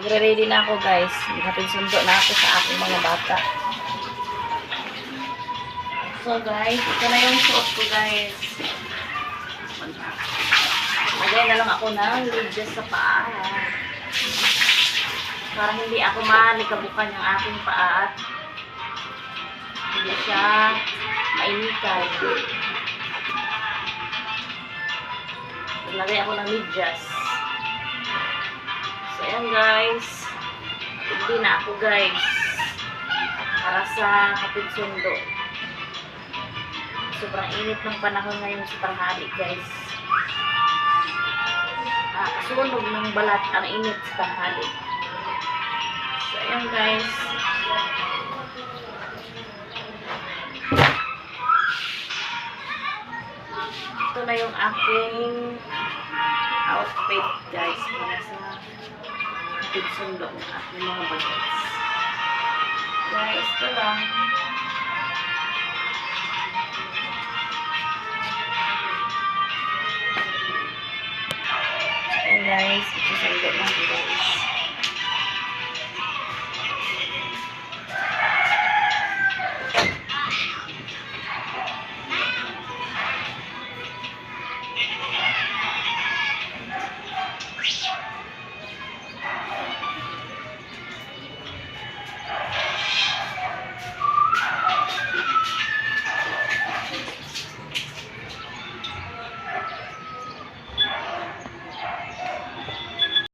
Magre-ready na ako guys. Maghatid sundo na ako sa aking mga bata. So guys, ito na yung suot ko guys. Lagay na lang ako ng lidyas sa paa. Para hindi ako malikabukan yung aking paa at hindi siya mainitan. Maglagay ako ng lidyas. So ayan guys. Hindi na ako guys. Para sa hatid sundo. Sobrang init ng panahon ngayon sa tanghali guys. Kasunog ng balat ang init sa tanghali. So ayan guys. Ito na yung aking outfit guys para sa hatid sundo ng aking mga bagets. Guys, ito lang. Guys, ito sundo lang guys.